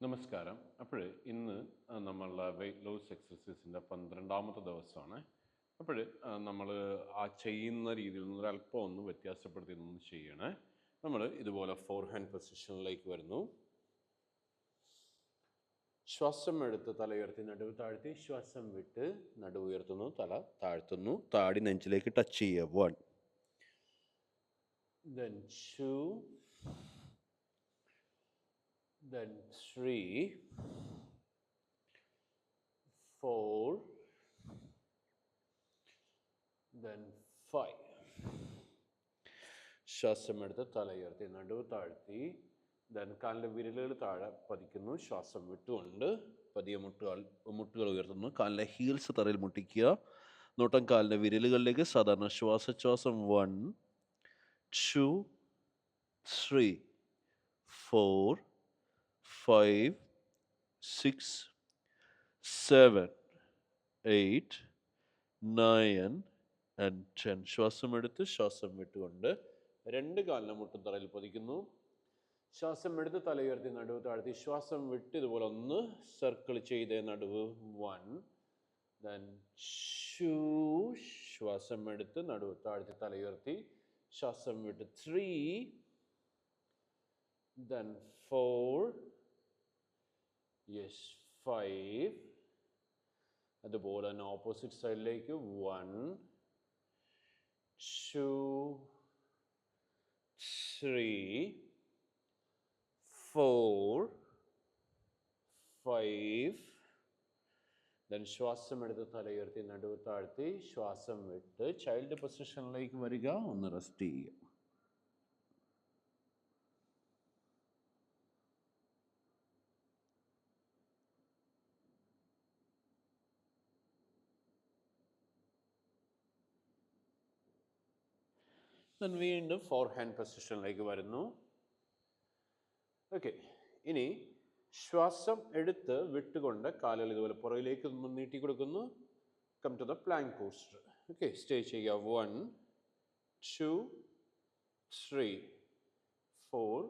നമസ്കാരം. അപ്പോൾ ഇന്ന് നമ്മളുടെ വെയ്റ്റ് ലോസ് എക്സസൈസിൻ്റെ 12ാമത്തെ ദിവസമാണ്. അപ്പോൾ നമ്മൾ ആ ചെയ്യുന്ന രീതിയിൽ നിന്ന് ഒരല്പം ഒന്ന് വ്യത്യാസപ്പെടുത്തി നിന്ന് ചെയ്യണേ. നമ്മൾ ഇതുപോലെ ഫോർ ഹാൻഡ് പൊസിഷനിലേക്ക് വരുന്നു. ശ്വാസം എടുത്ത് തല ഉയർത്തി നടുവ് താഴ്ത്തി, ശ്വാസം വിട്ട് നടുവ് ഉയർത്തുന്നു, തല താഴ്ത്തുന്നു, താടി നെഞ്ചിലേക്ക് ടച്ച് ചെയ്യുക. 1 then 2 then 3 4 then 5. ശ്വാസം എടുത്ത് തല ഉയർത്തി നടുവ് താഴ്ത്തി, ദെൻ കാലിൻ്റെ വിരലുകൾ താഴെ പതിക്കുന്നു. ശ്വാസം വിട്ടുകൊണ്ട് പതിയെ മുട്ടുകൾ ഉയർത്തുന്നു. കാലിൻ്റെ ഹീൽസ് തറയിൽ മുട്ടിക്കുക. നോട്ടം കാലിൻ്റെ വിരലുകളിലേക്ക്. സാധാരണ ശ്വാസോച്ഛ്വാസം. 1 2 3 4 5 6 7 8 9 and 10. ശ്വാസം എടുത്ത് ശ്വാസം വിട്ടുകൊണ്ട് രണ്ട് കാലിൻ്റെ മുട്ടും തറയിൽ പതിക്കുന്നു. ശ്വാസം എടുത്ത് തല ഉയർത്തി നടുവ് താഴ്ത്തി, ശ്വാസം വിട്ട് ഇതുപോലെ ഒന്ന് സർക്കിൾ ചെയ്ത് നടുവ്. 1 then 2 ശ്വാസം എടുത്ത് നടുവ് താഴ്ത്തി തല ഉയർത്തി, ശ്വാസം വിട്ട് 3 then 4 yes 5. അതുപോലെ തന്നെ ഓപ്പോസിറ്റ് സൈഡിലേക്ക് 1 2 3 4 5 then ശ്വാസം എടുത്ത് തല ഉയർത്തി നടുവ് താഴ്ത്തി, ശ്വാസം വിട്ട് ചൈൽഡ് പൊസിഷനിലേക്ക് വരിക. ഒന്ന് റെസ്റ്റ് ചെയ്യുക. then വീണ്ടും ഫോർ ഹാൻഡ് പൊസിഷനിലേക്ക് വരുന്നു. ഓക്കെ, ഇനി ശ്വാസം എടുത്ത് വിട്ടുകൊണ്ട് കാലുകൾ ഇതുപോലെ പുറകിലേക്ക് ഒന്ന് നീട്ടി കൊടുക്കുന്നു. Come to the plank posture. Okay, stay ചെയ്യുക. 1 2 3 4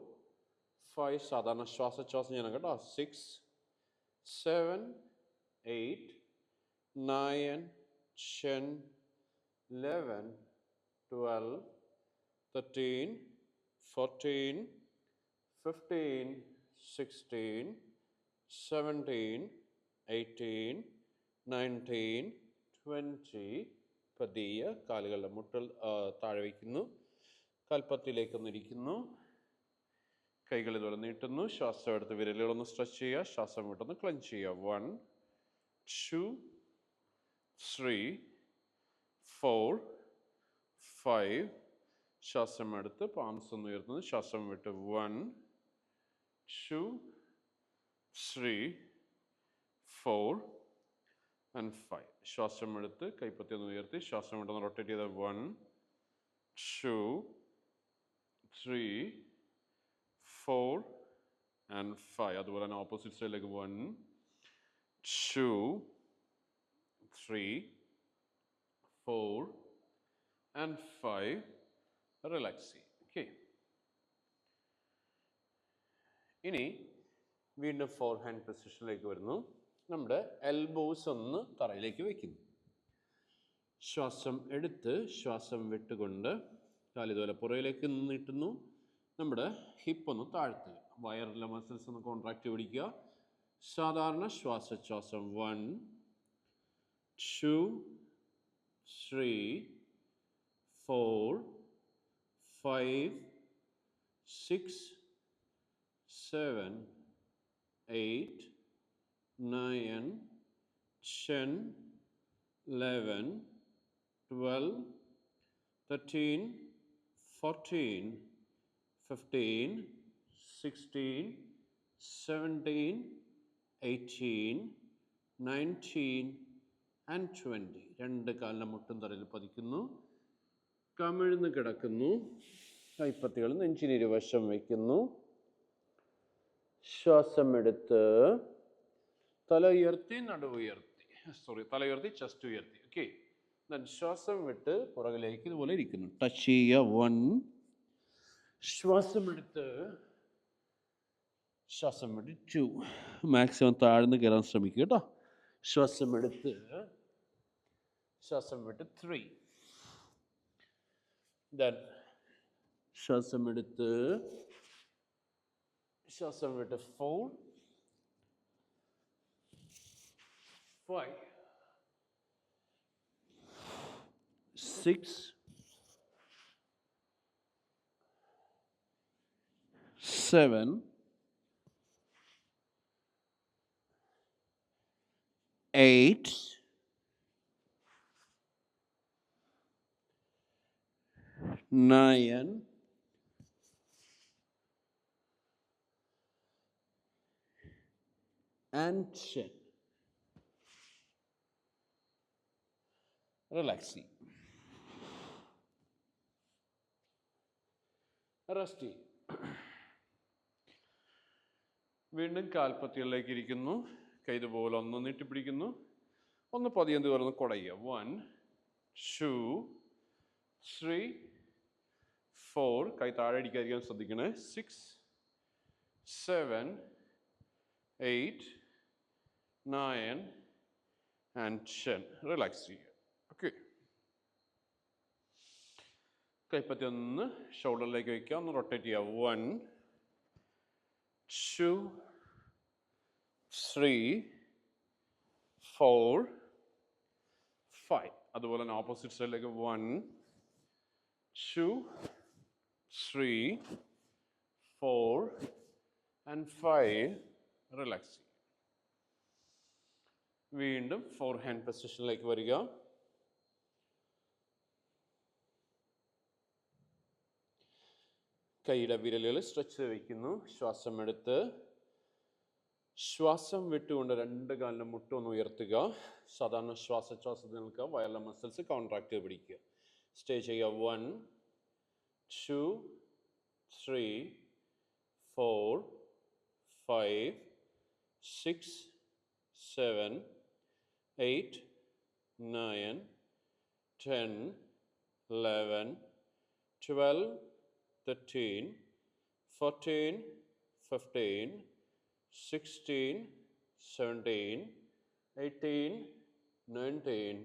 5. സാധാരണ ശ്വാസോച്ഛ്വാസം ചെയ്യണം കേട്ടോ. 6 7 8 9 10 11 12 13 14 15 16 17 18 19 20. പതിയെ കാലുകളുടെ മുട്ടൽ താഴെ വയ്ക്കുന്നു. കാൽപ്പത്തിലേക്കൊന്ന് ഇരിക്കുന്നു. കൈകൾ ഇതുപോലെ നീട്ടുന്നു. ശ്വാസം എടുത്ത് വിരലുകളൊന്ന് സ്ട്രെച്ച് ചെയ്യുക. ശ്വാസം വിട്ടൊന്ന് ക്ലഞ്ച് ചെയ്യുക. 1 2 3 4 5. ശ്വാസം എടുത്ത് പാംസ് ഒന്ന് ഉയർത്തുന്നു. ശ്വാസം വിട്ട് 1 2 3 4 and 5. ശ്വാസം എടുത്ത് കൈപ്പത്തി ഒന്ന് ഉയർത്തി ശ്വാസം വിട്ടൊന്ന് റൊട്ടേറ്റ് ചെയ്ത് 1 2 3 4 and 5. അതുപോലെ തന്നെ ഓപ്പോസിറ്റ് സൈഡിലേക്ക് 1 2 3 4 and 5. റിലാക്സ് ചെയ്യും. ഓക്കെ, ഇനി വീണ്ടും ഫോർ ഹാൻഡ് പൊസിഷനിലേക്ക് വരുന്നു. നമ്മുടെ എൽബോസ് ഒന്ന് തറയിലേക്ക് വയ്ക്കുന്നു. ശ്വാസം എടുത്ത് ശ്വാസം വിട്ടുകൊണ്ട് കാലിതുപോലെ പുറകിലേക്ക് നീട്ടുന്നു. നമ്മുടെ ഹിപ്പ് ഒന്ന് താഴ്ത്തുക. വയറിലെ മസിൽസ് ഒന്ന് കോൺട്രാക്റ്റ് പിടിക്കുക. സാധാരണ ശ്വാസോച്ഛ്വാസം. 1 2 3 4 5 6 7 8 9 10 11 12 13 14 15 16 17 18 19 and 20. രണ്ട് കാലിൻ്റെ മുട്ടും തറയിൽ പതിക്കുന്നു. കമിഴ്ന്ന് കിടക്കുന്നു. കൈപ്പത്തികൾ നെഞ്ചിന് ഇരുവശം വയ്ക്കുന്നു. ശ്വാസം എടുത്ത് തല ഉയർത്തി നടുവ് ഉയർത്തി, തല ഉയർത്തി ചെസ്റ്റ് ഉയർത്തി. ഓക്കെ, ശ്വാസം വിട്ട് പുറകിലേക്ക് ഇതുപോലെ ഇരിക്കുന്നു. ടച്ച് ചെയ്യുക. 1 ശ്വാസം എടുത്ത് ശ്വാസം വിട്ട് 2. മാക്സിമം താഴ്ന്ന് കയറാൻ ശ്രമിക്കുക കേട്ടോ. ശ്വാസം എടുത്ത് ശ്വാസം വിട്ട് 3. ദെൻ ശ്വാസം എടുത്ത് ശ്വാസം വിട്ട് 4, 5, 6, 7, 8, 9, and 10. റിലാക്സ് ചെയ്യും. റെസ്റ്റ് ചെയ്യും. വീണ്ടും കാൽപ്പത്തികളിലേക്ക് ഇരിക്കുന്നു. കൈ ഇതുപോലെ ഒന്ന് നീട്ടിപ്പിടിക്കുന്നു. ഒന്ന് പതിയെ തുറന്ന് കുടയുക. 1, 2, 3, 4. കൈ താഴെ അടിക്കാതിരിക്കാൻ ശ്രദ്ധിക്കണേ. 6, 7, 8, 9, and 10. റിലാക്സ് ചെയ്യുക. ഓക്കെ. കൈപ്പത്തി ഒന്ന് ഷോൾഡറിലേക്ക് വയ്ക്കുക. ഒന്ന് റൊട്ടേറ്റ് ചെയ്യുക. 1, 2, 3, 4, 5. അതുപോലെ തന്നെ ഓപ്പോസിറ്റ് സൈഡിലേക്ക് 1, 2, 3, 4, and 5. റിലാക്സ് ചെയ്യുക. വീണ്ടും 4 ഹാൻഡ് പൊസിഷനിലേക്ക് വരിക. കൈയുടെ വിരലുകൾ സ്ട്രെച്ച് ചെയ്ത് വയ്ക്കുന്നു. ശ്വാസം എടുത്ത് ശ്വാസം വിട്ടുകൊണ്ട് 2 കാലിൻ്റെ മുട്ടൊന്ന് ഉയർത്തുക. സാധാരണ ശ്വാസത്തിൽ നിൽക്കുക. വയറിലെ മസിൽസ് കോൺട്രാക്ട് ചെയ്ത് പിടിക്കുക. സ്റ്റേ ചെയ്യുക. 1, 2, 3, 4, 5, 6, 7, 8, 9, 10, 11, 12, 13, 14, 15, 16, 17, 18, 19,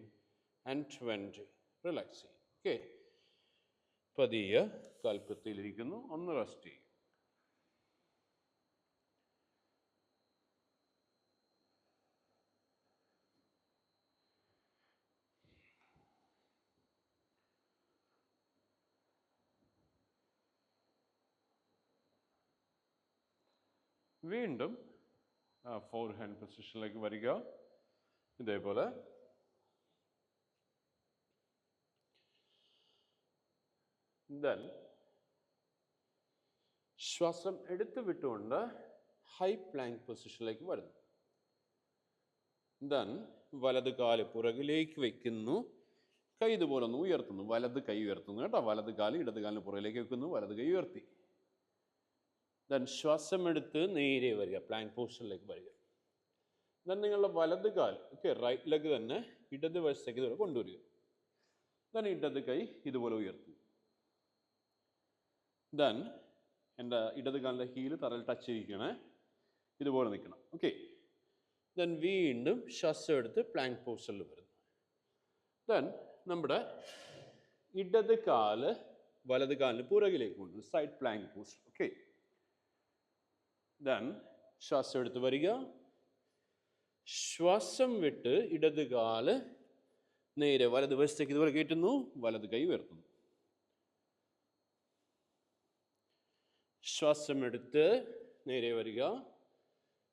and 20. റിലാക്സ് ചെയ്യും. ഓക്കെ. പതിയെ കാൽപ്പത്തിയിലിരിക്കുന്നു. ഒന്ന് റെസ്റ്റ് ചെയ്യും. വീണ്ടും 4 ഹാൻഡ് പൊസിഷനിലേക്ക് വരിക. ഇതേപോലെ ദെൻ ശ്വാസം എടുത്ത് വിട്ടുകൊണ്ട് ഹൈ പ്ലാങ്ക് പൊസിഷനിലേക്ക് വരുന്നു. ദെൻ വലത് കാല് പുറകിലേക്ക് വയ്ക്കുന്നു. കൈ ഇതുപോലെ ഒന്ന് ഉയർത്തുന്നു. വലത് കൈ ഉയർത്തുന്നു കേട്ടോ. വലത് കാല് ഇടത് കാലിന് പുറകിലേക്ക് വെക്കുന്നു. വലത് കൈ ഉയർത്തി. ദെൻ ശ്വാസം എടുത്ത് നേരെ വരിക. പ്ലാങ്ക് പൊസിഷനിലേക്ക് വരിക. ദെൻ നിങ്ങളുടെ വലത് കാൽ റൈറ്റ് ലെഗ് തന്നെ ഇടത് വശത്തേക്ക് ഇതുപോലെ കൊണ്ടുവരിക. ദെൻ ഇടത് കൈ ഇതുപോലെ ഉയർത്തും. ദെൻ എൻ്റെ ഇടത് കാലിൻ്റെ ഹീല് തറയിൽ ടച്ച് ചെയ്യിക്കണേ. ഇതുപോലെ നിൽക്കണം. ഓക്കെ. ദെൻ വീണ്ടും ശ്വാസം എടുത്ത് പ്ലാങ്ക് പൊസിഷനിൽ വരുന്നു. ദെൻ നമ്മുടെ ഇടത് കാല് വലത് കാലിന് പുറകിലേക്ക് കൊണ്ടുവരും. Side plank position. Okay. Then ശ്വാസം എടുത്ത് വരിക. ശ്വാസം വിട്ട് ഇടത് കാല് നേരെ വലത് വശത്തേക്ക് ഇതുപോലെ കയറ്റുന്നു. വലത് കൈ ഉയർത്തുന്നു. ശ്വാസം എടുത്ത് നേരെ വരിക.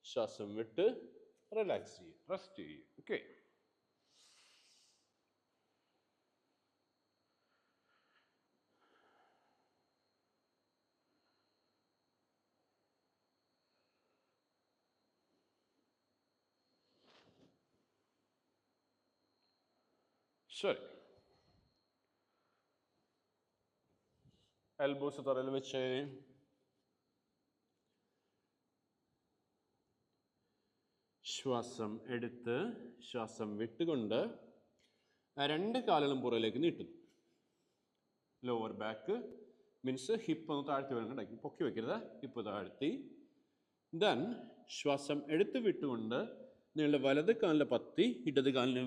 ശ്വാസം വിട്ട് റിലാക്സ് ചെയ്യുക. റെസ്റ്റ് ചെയ്യുക. ഓക്കെ. ശരി. എൽബോസ് തറയിൽ വെച്ച് ശ്വാസം എടുത്ത് ശ്വാസം വിട്ടുകൊണ്ട് 2 കാലുകളും പുറകിലേക്ക് നീട്ടുന്നു. ലോവർ ബാക്ക് മീൻസ് ഹിപ്പ് ഒന്ന് താഴ്ത്തി വേണം. പൊക്കി വെക്കരുത്. ഹിപ്പ് താഴ്ത്തി ദെൻ ശ്വാസം എടുത്ത് വിട്ടുകൊണ്ട് നിങ്ങളുടെ വലത് കാലിലെ പത്തി ഇടത് കാലിന്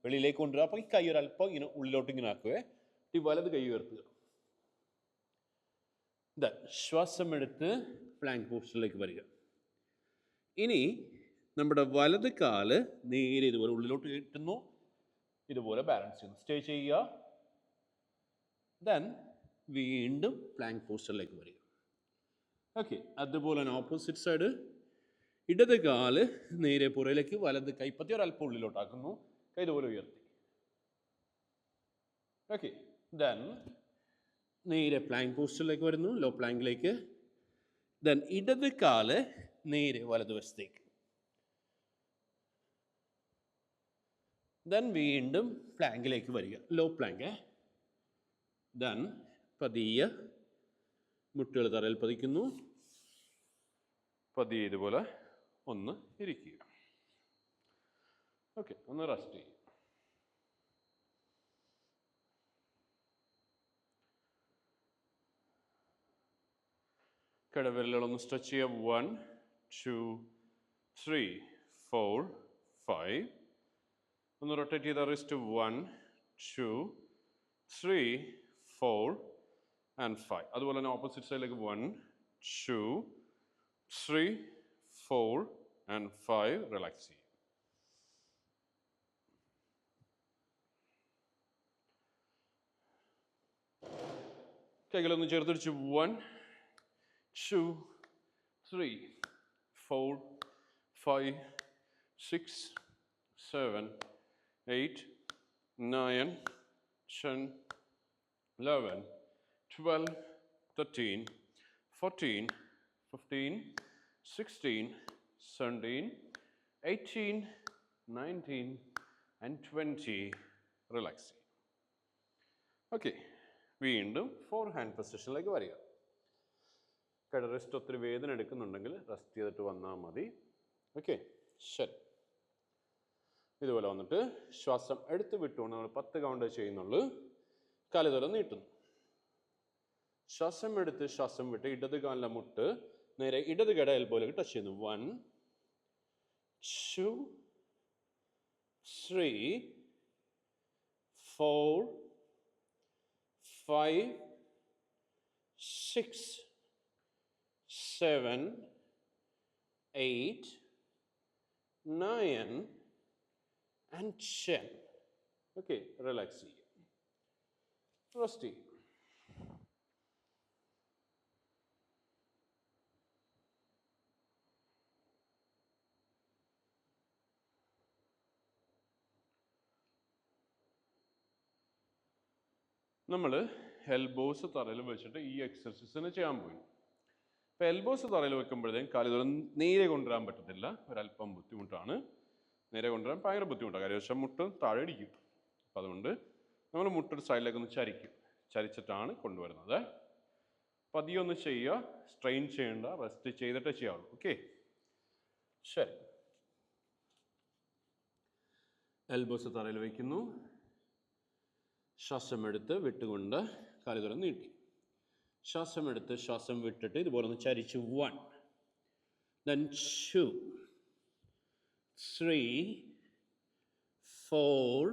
വെളിയിലേക്ക് കൊണ്ടുവരിക. അപ്പോൾ ഈ കൈ ഒരല്പം ഇങ്ങനെ ഉള്ളിലോട്ട് ഇങ്ങനെ ആക്കുവേ. ഈ വലത് കൈ ഉയർത്തുക. ദെൻ ശ്വാസം എടുത്ത് പ്ലാങ്ക് പോസ്റ്റിലേക്ക് വരിക. ഇനി നമ്മുടെ വലത് കാല് നേരെ ഇതുപോലെ ഉള്ളിലോട്ട് കിട്ടുന്നു, ഇതുപോലെ ബാലൻസ് ചെയ്യുന്നു. സ്റ്റേ ചെയ്യുക. ദെൻ വീണ്ടും പ്ലാങ്ക് പോസ്റ്ററിലേക്ക് വരിക. ഓക്കെ, അതുപോലെ തന്നെ ഓപ്പോസിറ്റ് സൈഡ് ഇടത് കാല് നേരെ പുറയിലേക്ക്, വലത് കൈപ്പത്തി ഒരല്പം ഉള്ളിലോട്ടാക്കുന്നു, കൈ ഇതുപോലെ ഉയർത്തി. ഓക്കെ, ദെൻ നേരെ പ്ലാങ്ക് പോസ്റ്ററിലേക്ക് വരുന്നു, ലോ പ്ലാങ്കിലേക്ക്. ദെൻ ഇടത് കാല് നേരെ വലതുവശത്തേക്ക്. ദെൻ വീണ്ടും പ്ലാങ്കിലേക്ക് വരിക, ലോ പ്ലാങ്ക്. ദെൻ പതിയെ മുട്ടുകൾ തറയിൽ പതിക്കുന്നു, പതിയെ ഇതുപോലെ ഒന്ന് ഇരിക്കുക. ഓക്കെ, ഒന്ന് റെസ്റ്റ് ചെയ്യുക. കടവിരലുകളൊന്ന് സ്ട്രെച്ച് ചെയ്യുക. 1 2 3 4 5. ഒന്ന് റൊട്ടേറ്റ് ചെയ്ത റിസ്റ്റ്. 1 2 3 4 and 5. അതുപോലെ തന്നെ ഓപ്പോസിറ്റ് സൈഡിലേക്ക് 1 2 3 4 and 5. റിലാക്സ് ചെയ്യും. കൈകളൊന്ന് ചേർത്തിടിച്ച് 1 2 3 4 5 6 7 8 9 10 11 12 13 14 15 16 17 18 19 and 20. റിലാക്സ് ചെയ്യും. ഓക്കെ, വീണ്ടും 4 ഹാൻഡ് പൊസിഷനിലേക്ക് വരിക. കട റെസ്റ്റ് ഒത്തിരി വേദന എടുക്കുന്നുണ്ടെങ്കിൽ റെസ്റ്റ് ചെയ്തിട്ട് വന്നാൽ മതി. ഓക്കെ, ശരി. ഇതുപോലെ വന്നിട്ട് ശ്വാസം എടുത്ത് വിട്ടുകൊണ്ട് നമ്മൾ 10 കൗണ്ട് ചെയ്യുന്നുള്ളൂ. കാലുതല നീട്ടുന്നു. ശ്വാസം എടുത്ത് ശ്വാസം വിട്ട് ഇടത് കാലിലെ മുട്ട് നേരെ ഇടത് കട എൽബോയിലേക്ക് ടച്ച് ചെയ്യുന്നു. 1 2 3 4 5 6 7 8 9 and 10. ഓക്കെ, റിലാക്സ് ചെയ്യുക. റെസ്റ്റ് ചെയ്യുക. നമ്മൾ എൽബോസ് തറയിൽ വെച്ചിട്ട് ഈ എക്സർസൈസിന് ചെയ്യാൻ പോയി. അപ്പോൾ എൽബോസ് തറയിൽ വെക്കുമ്പോഴത്തേക്കും കാലുകൾ നേരെ കൊണ്ടുവരാൻ പറ്റത്തില്ല, ഒരല്പം ബുദ്ധിമുട്ടാണ്. നേരെ കൊണ്ടുവരാൻ ഭയങ്കര ബുദ്ധിമുട്ടാണ്. കാര്യം വെച്ചാൽ മുട്ട് താഴെ ഇടിക്കും. അപ്പം അതുകൊണ്ട് നമ്മൾ മുട്ടൊരു സൈഡിലേക്ക് ഒന്ന് ചരിക്കും. ചരിച്ചിട്ടാണ് കൊണ്ടുവരുന്നത്. പതിയെ ഒന്ന് ചെയ്യുക, സ്ട്രെയിൻ ചെയ്യേണ്ട, റെസ്റ്റ് ചെയ്തിട്ടേ ചെയ്യാവുള്ളൂ. ഓക്കെ, ശരി. എൽബോസ് തറയിൽ വയ്ക്കുന്നു. ശ്വാസം എടുത്ത് വിട്ടുകൊണ്ട് കാലുകൾ നീട്ടി. ശ്വാസം എടുത്ത് ശ്വാസം വിട്ടിട്ട് ഇതുപോലെ ഒന്ന് ചരിച്ച് 1 then 2 3 4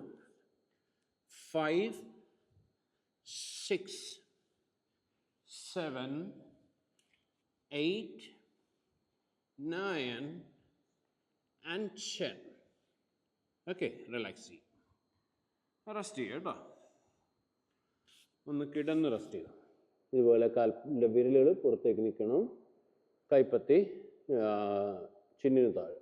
5 6 7 8 9 and 10. ഓക്കെ, റിലാക്സ് ചെയ്യും. റെസ്റ്റ് ചെയ്യുക കേട്ടോ. ഒന്ന് കിടന്ന് റെസ്റ്റ് ചെയ്യുക. ഇതുപോലെ കാലിൻ്റെ വിരലുകൾ പുറത്തേക്ക് നിൽക്കണം. കൈപ്പത്തി ചിന്നിന് താഴെ.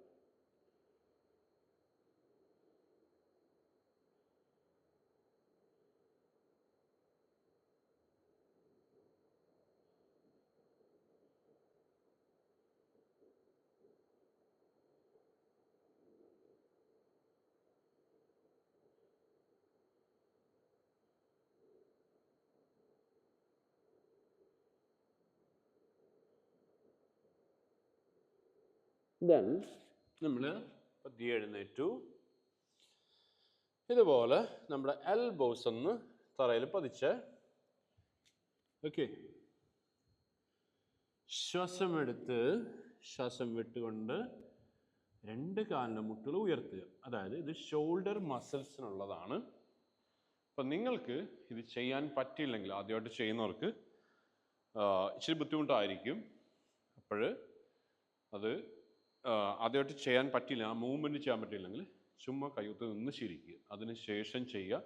ദെൻ നമ്മൾ പതിയെ എഴുന്നേറ്റു. ഇതുപോലെ നമ്മുടെ എൽബോസ് ഒന്ന് തറയിൽ പതിച്ച്. ഓക്കെ, ശ്വാസം എടുത്ത് ശ്വാസം വിട്ടുകൊണ്ട് രണ്ട് കാലിൻ്റെ മുട്ടുകൾ ഉയർത്തുക. അതായത് ഇത് ഷോൾഡർ മസിൽസിനുള്ളതാണ്. അപ്പം നിങ്ങൾക്ക് ഇത് ചെയ്യാൻ പറ്റിയില്ലെങ്കിൽ, ആദ്യമായിട്ട് ചെയ്യുന്നവർക്ക് ഇച്ചിരി ബുദ്ധിമുട്ടായിരിക്കും. അപ്പോൾ അത് ആദ്യമായിട്ട് ചെയ്യാൻ പറ്റില്ല, ആ മൂവ്മെൻറ്റ് ചെയ്യാൻ പറ്റിയില്ലെങ്കിൽ ചുമ്മാ കയ്യൊത്ത് നിന്ന് ശീലിക്കുക. അതിന് ശേഷം ചെയ്യുക.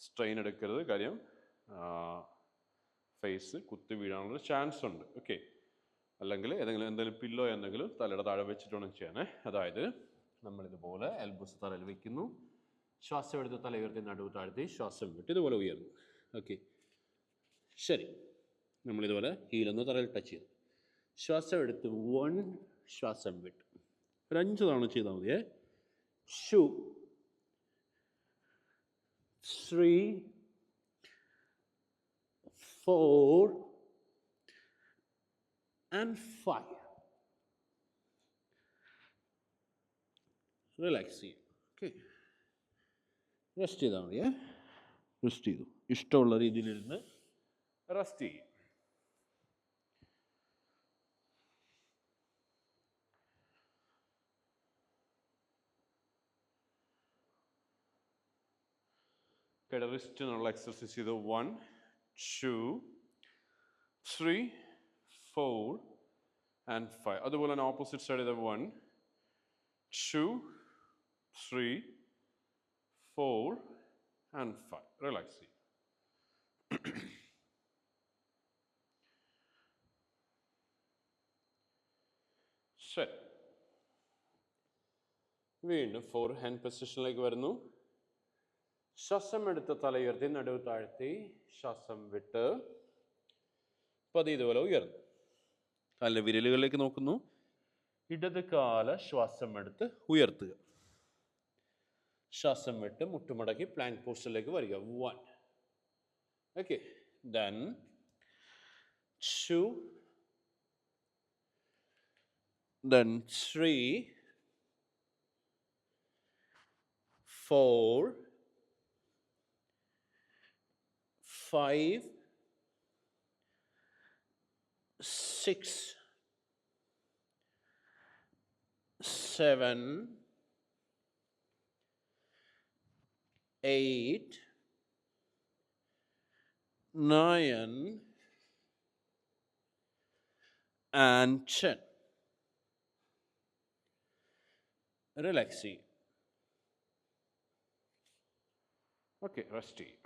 സ്ട്രെയിൻ എടുക്കരുത്, കാര്യം ഫേസ് കുത്തി വീഴാനുള്ള ചാൻസ് ഉണ്ട്. ഓക്കെ, അല്ലെങ്കിൽ എന്തെങ്കിലും പില്ലോ എന്തെങ്കിലും തലയുടെ താഴെ വെച്ചിട്ട് വേണം ചെയ്യാനേ. അതായത് നമ്മളിതുപോലെ എൽബോസ് തലയിൽ വെക്കുന്നു, ശ്വാസം എടുത്ത് തല ഉയർത്തി നടുവ് താഴ്ത്തി ശ്വാസം വിട്ട് ഇതുപോലെ ഉയർന്നു. ഓക്കെ, ശരി. നമ്മളിതുപോലെ ഹീലൊന്ന് തലയിൽ ടച്ച് ചെയ്തു, ശ്വാസം എടുത്ത് 1, ശ്വാസം വിട്ട് ഒരു 5 തവണ ചെയ്താൽ മതിയേ. 2, 3, 4 and 5. റിലാക്സ് ചെയ്യും. ഓക്കെ, റെസ്റ്റ് ചെയ്താൽ മതിയേ. റെസ്റ്റ് ചെയ്തു, ഇഷ്ടമുള്ള രീതിയിലിരുന്ന് റെസ്റ്റ് ചെയ്യും. റിസ്റ്റിനുള്ള എക്സർസൈസ് ചെയ്തു. 1, 2, 3, 4 and 5. അതുപോലെ തന്നെ ഓപ്പോസിറ്റ് സൈഡ് ചെയ്ത 1, 2, 3, 4 and 5. റിലാക്സ് ചെയ്യും. ശരി, വീണ്ടും 4 ഹാൻഡ് പൊസിഷനിലേക്ക് വരുന്നു. ശ്വാസം എടുത്ത് തല ഉയർത്തി നടുവ് താഴ്ത്തി ശ്വാസം വിട്ട് പതിയെ ഇതുപോലെ ഉയർന്നു. കാലിൻ്റെ വിരലുകളിലേക്ക് നോക്കുന്നു. ഇടത് കാല ശ്വാസം എടുത്ത് ഉയർത്തുക. ശ്വാസം വിട്ട് മുട്ടുമടക്കി പ്ലാങ്ക് പോസ്റ്റിലേക്ക് വരിക. 1. Okay, then 2, then 3, 4, 5, 6, 7, 8, 9 and 10. Relax ചെയ്യും. ഓക്കെ, റെസ്റ്റ് ചെയ്യും.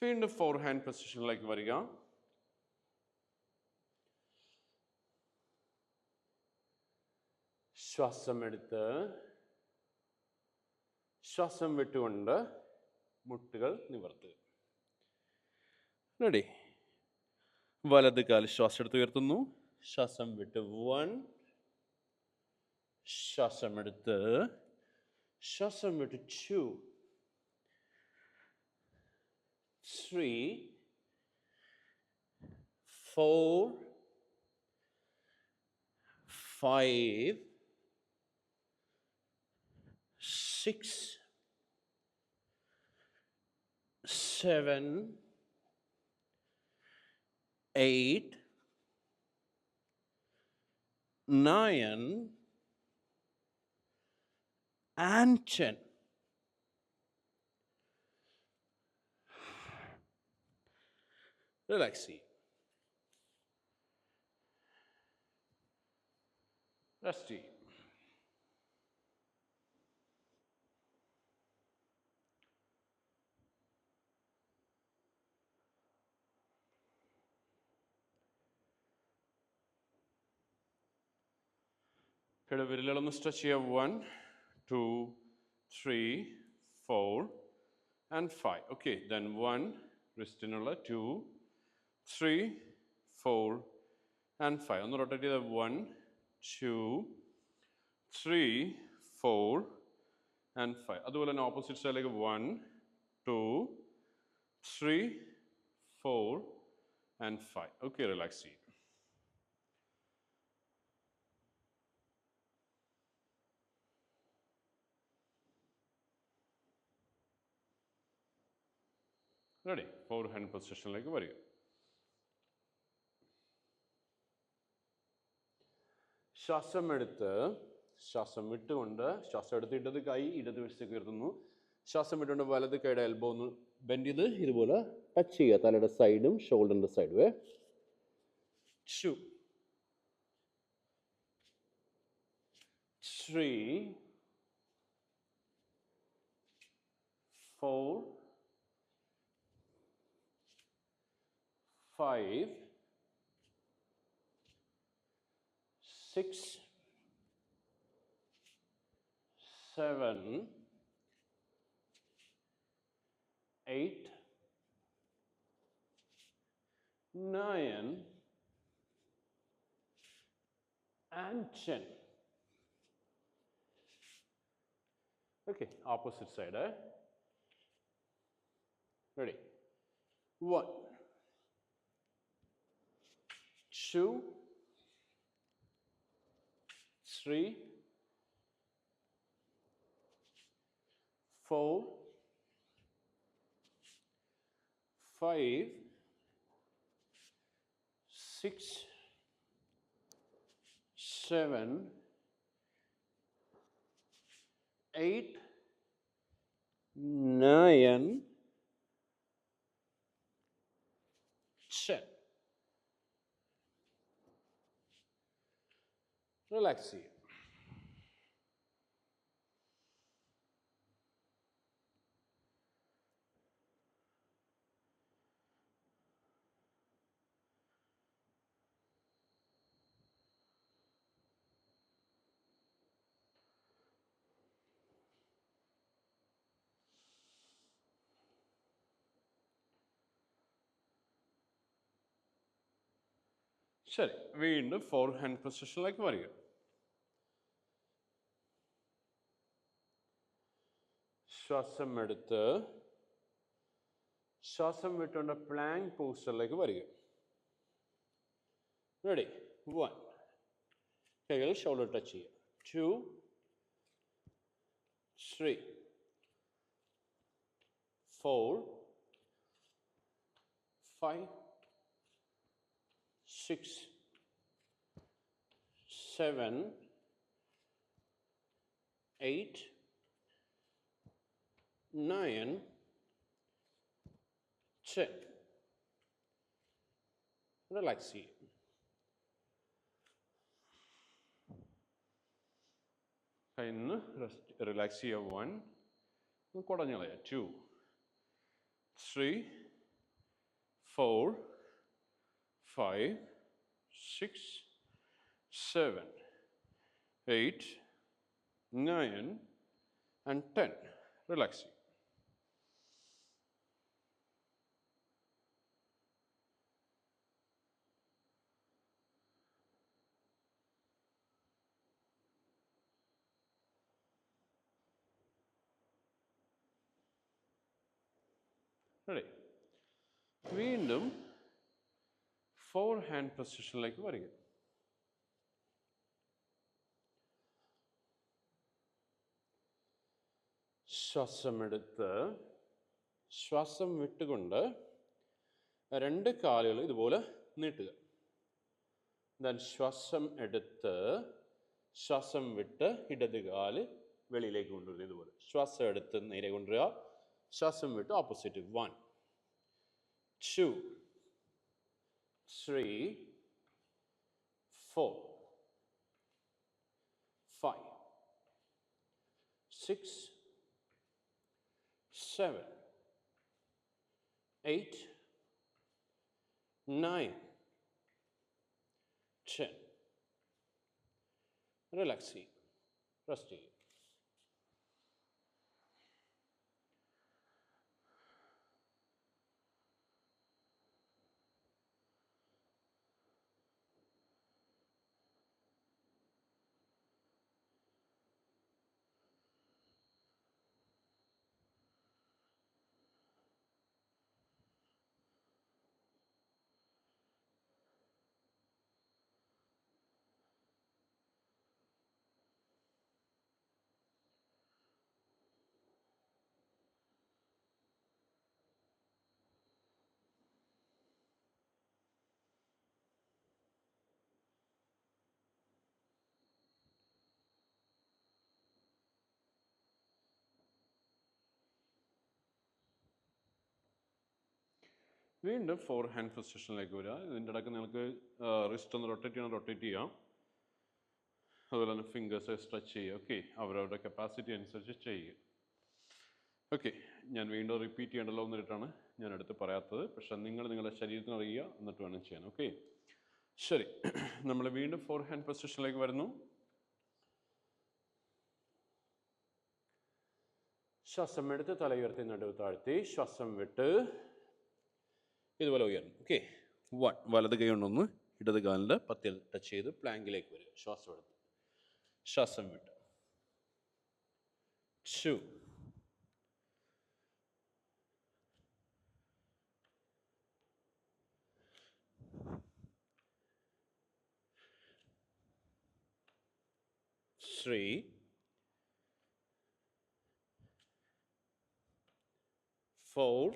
വീണ്ടും 4 ഹാൻഡ് പൊസിഷനിലേക്ക് വരിക. ശ്വാസം എടുത്ത് ശ്വാസം വിട്ടുകൊണ്ട് മുട്ടുകൾ നിവർത്തുക. റെഡി. വലത് കാൽ ശ്വാസം എടുത്ത് ഉയർത്തുന്നു, ശ്വാസം വിട്ട് 1, ശ്വാസം എടുത്ത് ശ്വാസം വിട്ട് 2, 3, 4, 5, 6, 7, 8, 9 and 10. റിലാക്സ് ചെയ്യും. റെസ്റ്റ് ചെയ്യും. വിരലുകളൊന്ന് സ്ട്രെച്ച് ചെയ്യുക. 1, 2, 3, 4 and 5. Okay, then 1, wristinനുള്ള 2, 3, 4 and 5. ഒന്ന് റൊട്ടേറ്റ് ചെയ്ത 1, 2, 3, 4 and 5. അതുപോലെ തന്നെ ഓപ്പോസിറ്റ് സൈഡിലേക്ക് 1, 2, 3, 4 and 5. Okay, റിലാക്സ് ചെയ്യും. റെഡി ഫോർ ഹാൻഡ് പൊസിഷനിലേക്ക് വരിക. ശ്വാസം വിട്ടുകൊണ്ട് ശ്വാസം എടുത്ത് ഇടത് കൈ ഇടതുവശത്തേക്ക് ഉയർത്തുന്നു. ശ്വാസം വിട്ടുകൊണ്ട് വലത് കൈയുടെ എൽബോ ഒന്ന് ബെൻഡ് ചെയ്ത് ഇതുപോലെ ടച്ച് ചെയ്യുക തലയുടെ സൈഡും ഷോൾഡറിൻ്റെ സൈഡും. 2 3 4 5 6 7 8 9 and 10. Okay, opposite side. Ready? 1 2 3 4 5 6 7 8 9 10. Relax here. ശരി, വീണ്ടും ഫോർ ഹാൻഡ് പൊസിഷനിലേക്ക് വരിക. ശ്വാസം എടുത്ത് ശ്വാസം വിട്ടുകൊണ്ട് പ്ലാങ്ക് പോസ്റ്ററിലേക്ക് വരിക. റെഡി? 1 കൈകൾ ഷോൾഡർ ടച്ച് ചെയ്യുക. 2 3 4 5 6 7 8 9 10. Relax here. കയ്യിന്ന് റിലാക്സ് ചെയ്യുക. 1 കുടഞ്ഞു കളയുക. 2 3 4 5 6 7 8 9 and 10. Relax. Ready? വീണ്ടും ഫോർ ഹാൻഡ് പൊസിഷനിലേക്ക് വരിക. ശ്വാസമെടുത്ത് ശ്വാസം വിട്ടുകൊണ്ട് രണ്ട് കാലുകൾ ഇതുപോലെ നീട്ടുക. ദെൻ ശ്വാസം എടുത്ത് ശ്വാസം വിട്ട് ഇടത് കാല് വെളിയിലേക്ക് കൊണ്ടുവരിക. ഇതുപോലെ ശ്വാസം എടുത്ത് നേരെ കൊണ്ടുവരിക. ശ്വാസം വിട്ട് ഓപ്പോസിറ്റ്. 1 2 3 4 5 6 7 8 9 10. Relax. Rest. വീണ്ടും ഫോർ ഹാൻഡ് പൊസിഷനിലേക്ക് വരിക. ഇതിൻ്റെ ഇടയ്ക്ക് നിങ്ങൾക്ക് റിസ്റ്റ് ഒന്ന് റൊട്ടേറ്റ് ചെയ്യാം. അതുപോലെ തന്നെ ഫിംഗേഴ്സ് സ്ട്രെച്ച് ചെയ്യുക. ഓക്കെ, അവരവരുടെ കപ്പാസിറ്റി അനുസരിച്ച് ചെയ്യുക. ഓക്കെ, ഞാൻ വീണ്ടും റിപ്പീറ്റ് ചെയ്യേണ്ടല്ലോ എന്നിട്ടാണ് ഞാൻ എടുത്ത് പറയാത്തത്. പക്ഷെ നിങ്ങൾ നിങ്ങളുടെ ശരീരത്തിന് അറിയുക, എന്നിട്ട് വേണം ചെയ്യാൻ. ഓക്കെ, ശരി. നമ്മൾ വീണ്ടും ഫോർ ഹാൻഡ് പൊസിഷനിലേക്ക് വരുന്നു. ശ്വാസം എടുത്ത് തല ഉയർത്തി നടുവ് താഴ്ത്തി, ശ്വാസം വിട്ട് ഇതുപോലെ ഉയർന്നു. ഓക്കെ, 1. വലത് കൈ കൊണ്ടൊന്ന് ഇടത് കാലിൻ്റെ പത്തിയിൽ ടച്ച് ചെയ്ത് പ്ലാങ്കിലേക്ക് വരിക. ശ്വാസം എടുത്ത് ശ്വാസം വിട്ട് 2. 3. 4.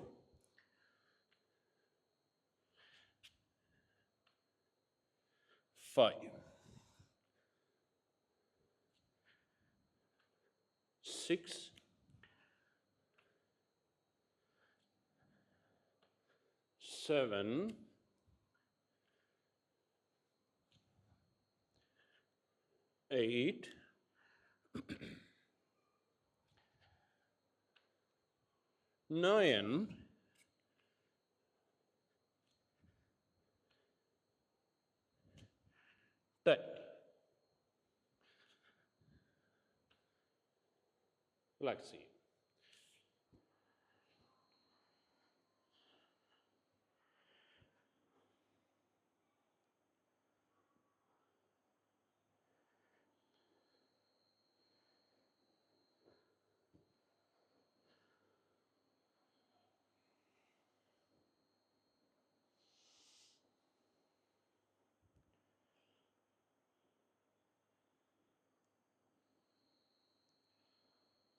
5. 6. 7. 8. 9. 10. Relax.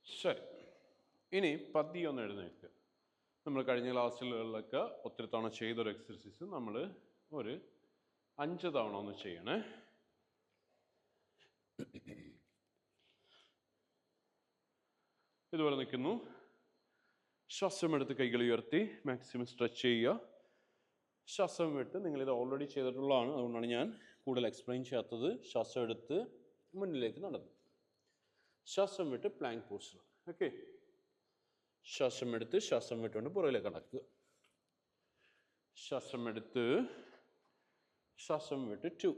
ശരി, ഇനി പതിയെ ഒന്ന് എഴുന്നേൽക്കുക. നമ്മൾ കഴിഞ്ഞ ക്ലാസ്സിലൊക്കെ ഒത്തിരി തവണ ചെയ്തൊരു എക്സർസൈസ് നമ്മൾ ഒരു 5 തവണ ഒന്ന് ചെയ്യണേ. ഇതുപോലെ നിൽക്കുന്നു. ശ്വാസം എടുത്ത് കൈകൾ ഉയർത്തി മാക്സിമം സ്ട്രെച്ച് ചെയ്യുക. ശ്വാസം വിട്ട്, നിങ്ങളിത് ഓൾറെഡി ചെയ്തിട്ടുള്ളതാണ്, അതുകൊണ്ടാണ് ഞാൻ കൂടുതൽ എക്സ്പ്ലെയിൻ ചെയ്യാത്തത്. ശ്വാസം എടുത്ത് മുന്നിലേക്ക് നടന്നു. ശ്വാസം വിട്ട് പ്ലാങ്ക് പോസ്റ്റർ. ഓക്കെ, ശ്വാസം എടുത്ത് ശ്വാസം വിട്ടുകൊണ്ട് പുറകിലേക്ക് കടക്കുക. ശ്വാസം എടുത്ത് ശ്വാസം വിട്ട് 2.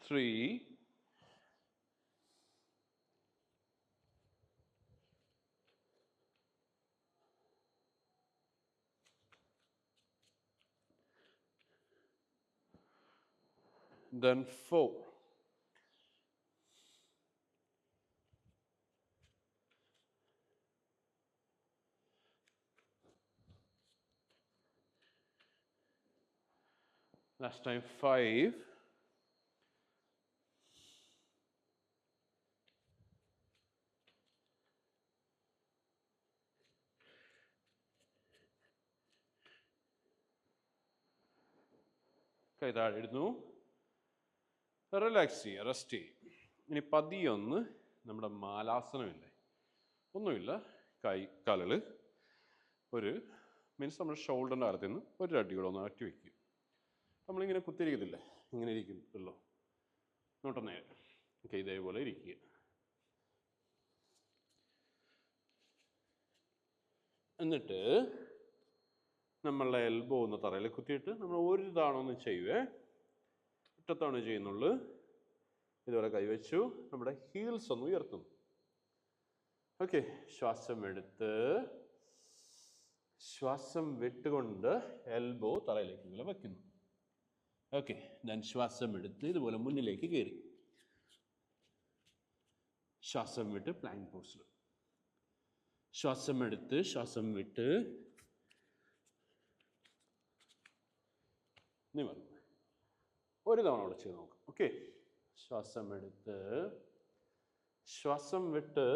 3. 4. Last time 5. 6. താഴെ ഇടുന്നു. റിലാക്സ് ചെയ്യുക, റെസ്റ്റ് ചെയ്യും. ഇനി പതിയൊന്ന് നമ്മുടെ മാലാസനമില്ലേ, ഒന്നുമില്ല, കാലുകൾ ഒരു മീൻസ് നമ്മുടെ ഷോൾഡറിൻ്റെ അകത്ത് നിന്ന് ഒരു അടി കൂടെ ഒന്ന് അറ്റി വയ്ക്കുക. നമ്മളിങ്ങനെ കുത്തിരിക്കത്തില്ലേ, ഇങ്ങനെ ഇരിക്കുമല്ലോ, നോട്ടം നേരെ. ഓക്കെ, ഇതേപോലെ ഇരിക്കുക. എന്നിട്ട് നമ്മളുടെ എൽബോ ഒന്ന് തറയിൽ കുത്തിയിട്ട് നമ്മൾ ഒരു തവണ ഒന്ന് ചെയ്യുവേ, ഒറ്റത്തവണ ചെയ്യുന്നുള്ളൂ. ഇതുപോലെ കൈവച്ചു നമ്മുടെ ഹീൽസ് ഒന്ന് ഉയർത്തുന്നു. ഓക്കെ, ശ്വാസം എടുത്ത് ശ്വാസം വിട്ടുകൊണ്ട് എൽബോ തറയിലേക്ക് ഇങ്ങനെ വയ്ക്കുന്നു. ഓക്കെ, ഞാൻ ശ്വാസം എടുത്ത് ഇതുപോലെ മുന്നിലേക്ക് കയറി. ശ്വാസം വിട്ട് പ്ലാങ്ക് പോസ്റ്റർ. ശ്വാസം എടുത്ത് ശ്വാസം വിട്ട് നിവർന്നു. ഒരു തവണ അവിടെ ചെയ്ത് നോക്കാം. ഓക്കെ, ശ്വാസം എടുത്ത് ശ്വാസം വിട്ട്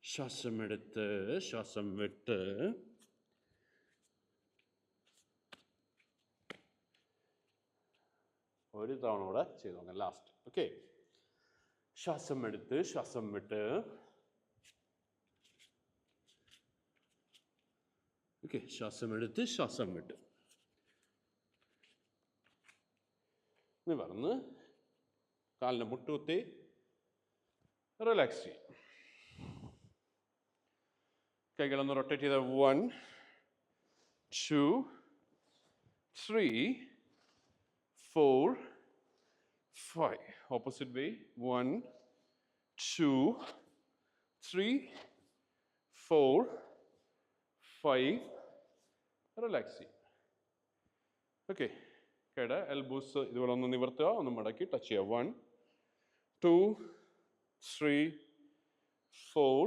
ശ്വാസം എടുത്ത് ശ്വാസം വിട്ട് ഒരു തവണ കൂടെ ചെയ്ത് നോക്കാം ലാസ്റ്റ്. ഓക്കെ, ശ്വാസം എടുത്ത് ശ്വാസം വിട്ട്. ഓക്കെ, ശ്വാസം എടുത്ത് ശ്വാസം വിട്ട്. നിവർന്ന് കാലിനെ മുട്ടുകുത്തി റിലാക്സ് ചെയ്യും. കൈകളൊന്ന് റൊട്ടേറ്റ് ചെയ്ത 1 2 3 4 5. ഓപ്പോസിറ്റ് വേ 1 2 3 4 5. റിലാക്സ് ചെയ്യും. ഓക്കെ, കൈയുടെ എൽബോസ് ഇതുപോലെ ഒന്ന് നിവർത്തുക, ഒന്ന് മടക്കി ടച്ച് ചെയ്യുക. 1 2 3 4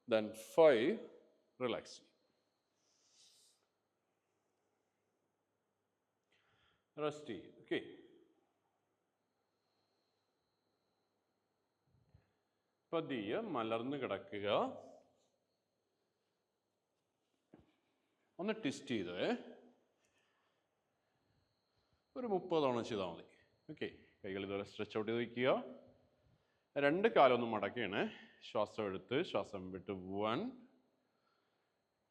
then 5. റിലാക്സ് ചെയ്യും. റെസ്റ്റ് ചെയ്യും. ഓക്കെ, പതിയെ മലർന്ന് കിടക്കുക. ഒന്ന് ട്വിസ്റ്റ് ചെയ്ത് ഒരു 30 തവണ ചെയ്താൽ മതി. ഓക്കെ, കൈകൾ ഇതുപോലെ സ്ട്രെച്ച് ഔട്ട് ചെയ്ത് വയ്ക്കുക. 2 കാലൊന്നും മടക്കുകയാണ്. ശ്വാസം എടുത്ത് ശ്വാസം വിട്ട് 1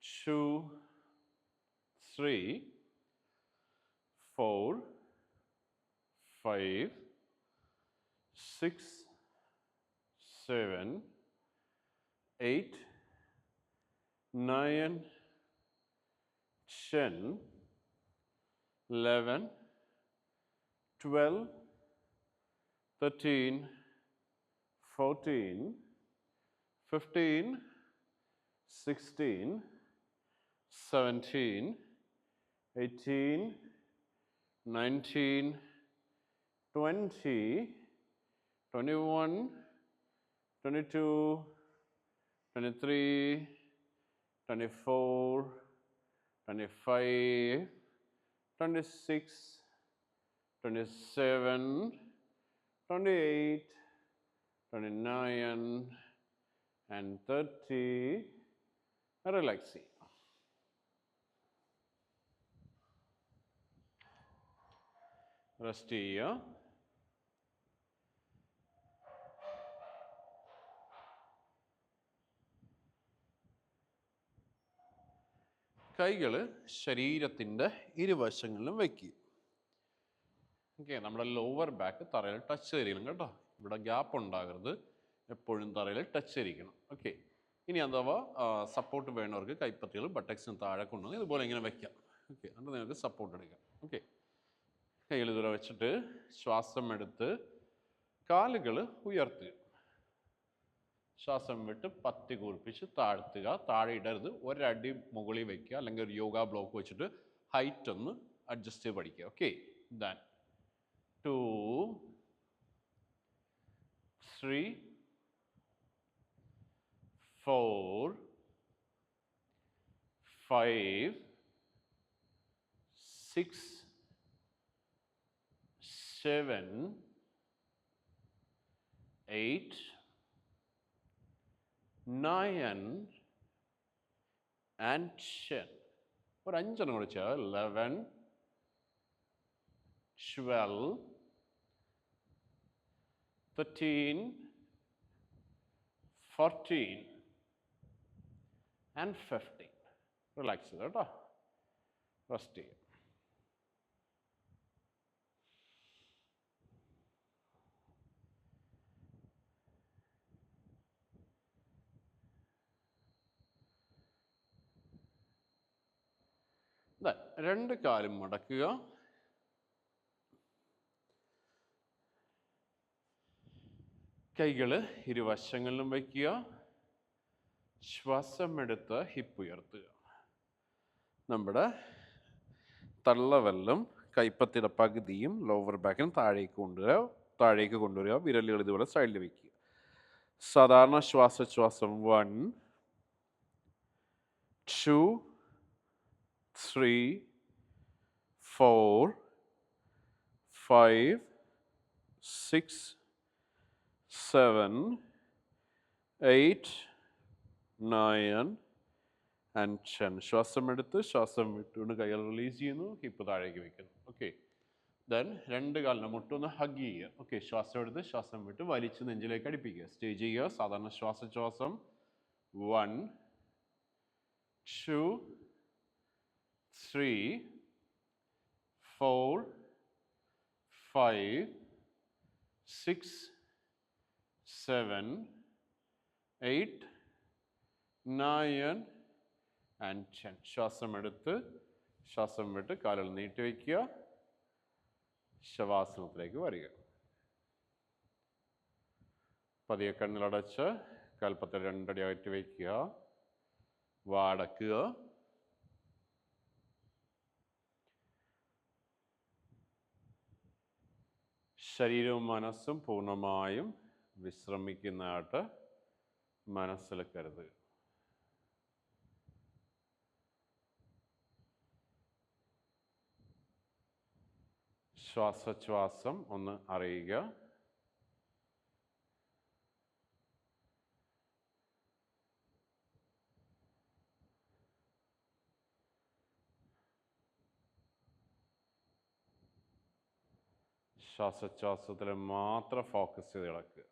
2 3 4 5 6 7 8 9 10 11 12 13 14 15 16 17 18 19 20 21 22 23 24 25 26 27 28 29 and 30. റിലാക്സ്. റെസ്റ്റ് ചെയ്യുക. കൈകൾ ശരീരത്തിൻ്റെ ഇരുവശങ്ങളിലും വയ്ക്കുക. ഓക്കെ, നമ്മുടെ ലോവർ ബാക്ക് തറയിൽ ടച്ച് ചെയ്തിരിക്കണം കേട്ടോ. ഇവിടെ ഗ്യാപ്പ് ഉണ്ടാകരുത്, എപ്പോഴും തറയിൽ ടച്ച് ചെയ്തിരിക്കണം. ഓക്കെ, ഇനി അഥവാ സപ്പോർട്ട് വേണവർക്ക് കൈപ്പത്തികൾ ബട്ടക്സിന് താഴെ കൊണ്ടുവന്ന് ഇതുപോലെ ഇങ്ങനെ വെക്കാം. ഓക്കെ, എന്നിട്ട് നിങ്ങൾക്ക് സപ്പോർട്ട് എടുക്കാം. ഓക്കെ, കൈകൾ ഇതുവരെ വെച്ചിട്ട് ശ്വാസം എടുത്ത് കാലുകൾ ഉയർത്തുക. ശ്വാസം വിട്ട് പത്തി കൂർപ്പിച്ച് താഴ്ത്തുക. താഴെ ഇടരുത്, ഒരടി മുകളിൽ വയ്ക്കുക, അല്ലെങ്കിൽ ഒരു യോഗ ബ്ലോക്ക് വെച്ചിട്ട് ഹൈറ്റ് ഒന്ന് അഡ്ജസ്റ്റ് ചെയ്ത് പഠിക്കുക. Okay, than 2 3 4 5 6 7 8 9 and 10. ഒരു 5 കൂടെ ചെയ്യാം. 11 12 13 14 and 15. റിലാക്സ് ചെയ്ത് കേട്ടോ. റെസ്റ്റ് ചെയ്യും. രണ്ട് കാലും മടക്കുക. കൈകൾ ഇരുവശങ്ങളിലും വയ്ക്കുക. ശ്വാസം എടുത്ത് ഹിപ്പ് ഉയർത്തുക. നമ്മുടെ തള്ളവെല്ലും കൈപ്പത്തിയുടെ പകുതിയും ലോവർ ബാക്കിനും താഴേക്ക് കൊണ്ടുവരിക. വിരലുകൾ ഇതുപോലെ സൈഡിൽ വയ്ക്കുക. സാധാരണ ശ്വാസോച്ഛ്വാസം 1 2 3 4 5 6 7 8 9 and 10. ശ്വാസം എടുത്ത് ശ്വാസം വിട്ടുകൊണ്ട് കൈകൾ റിലീസ് ചെയ്യുന്നു. ഹിപ്പ് താഴേക്ക് വയ്ക്കുന്നു. ഓക്കെ, ദെൻ രണ്ട് കാലിൻ്റെ മുട്ടൊന്ന് ഹഗ് ചെയ്യുക. ഓക്കെ, ശ്വാസം എടുത്ത് ശ്വാസം വിട്ട് വലിച്ച് നെഞ്ചിലേക്ക് അടുപ്പിക്കുക. സ്റ്റേ ചെയ്യുക. സാധാരണ ശ്വാസം 1 2 3 4 5 6 7 8 9 and 10. ശ്വാസം എടുത്ത് ശ്വാസം വിട്ട് കാലുകൾ നീട്ടി വയ്ക്കുക. ശവാസനത്തിലേക്ക് വരിക. പതിയെ കണ്ണിലടച്ച് കാൽപ്പത്തിൽ 2 അടി അകറ്റി വയ്ക്കുക. വാടക്കുക. ശരീരവും മനസ്സും പൂർണ്ണമായും വിശ്രമിക്കുന്നതായിട്ട് മനസ്സിൽ കരുതുക. ശ്വാസോച്ഛ്വാസം ഒന്ന് അറിയുക. ശ്വാസോച്ഛ്വാസത്തിൽ മാത്രം ഫോക്കസ് ചെയ്ത് കിടക്കുക.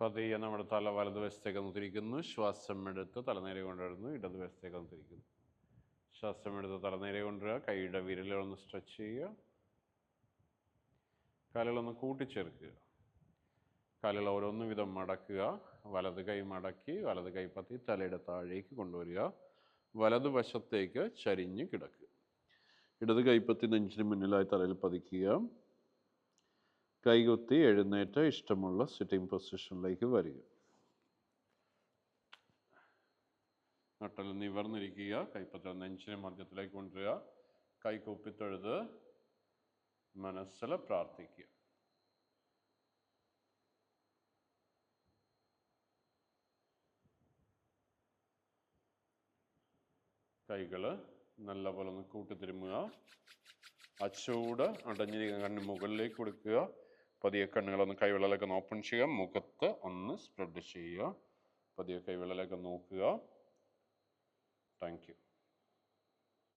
പതിയെ നമ്മുടെ തല വലതുവശത്തേക്ക് ഒന്ന് തിരിക്കുന്നു. ശ്വാസം എടുത്ത് തലനേരെ കൊണ്ടുവരുന്നു. ഇടതുവശത്തേക്ക് ഒന്ന് തിരിക്കുന്നു. ശ്വാസം എടുത്ത് തലനേരെ കൊണ്ടുവരിക. കൈയുടെ വിരലുകളൊന്ന് സ്ട്രെച്ച് ചെയ്യുക. കാലുകളൊന്ന് കൂട്ടിച്ചേർക്കുക. കാലുകൾ ഓരോന്ന് വിധം മടക്കുക. വലത് കൈ മടക്കി വലത് കൈപ്പത്തി തലയുടെ താഴേക്ക് കൊണ്ടുവരിക. വലതുവശത്തേക്ക് ചരിഞ്ഞ് കിടക്കുക. ഇടത് കൈപ്പത്തി നെഞ്ചിന് മുന്നിലായി തലയിൽ പതിക്കുക. കൈകുത്തി എഴുന്നേറ്റ് ഇഷ്ടമുള്ള സിറ്റിംഗ് പൊസിഷനിലേക്ക് വരിക. നട്ടൽ നിവർന്നിരിക്കുക. കൈപ്പത്തി നെഞ്ചിനെ മധ്യത്തിലേക്ക് കൊണ്ടുവരിക. കൈ കൂപ്പിത്തൊഴുത് മനസ്സിൽ പ്രാർത്ഥിക്കുക. കൈകൾ നല്ലപോലെ ഒന്ന് കൂട്ടിത്തിരുമുക. ആ ചൂട് അടഞ്ഞിരിക്കുന്ന കണ്ണിന് മുകളിലേക്ക് കൊടുക്കുക. പതിയെ കണ്ണുകളൊന്ന് കൈവിളയിലേക്ക് ഒന്ന് ഓപ്പൺ ചെയ്യുക. മുഖത്ത് ഒന്ന് സ്പ്രെഡ് ചെയ്യുക. പതിയെ കൈവിളയിലേക്ക് നോക്കുക. Thank you.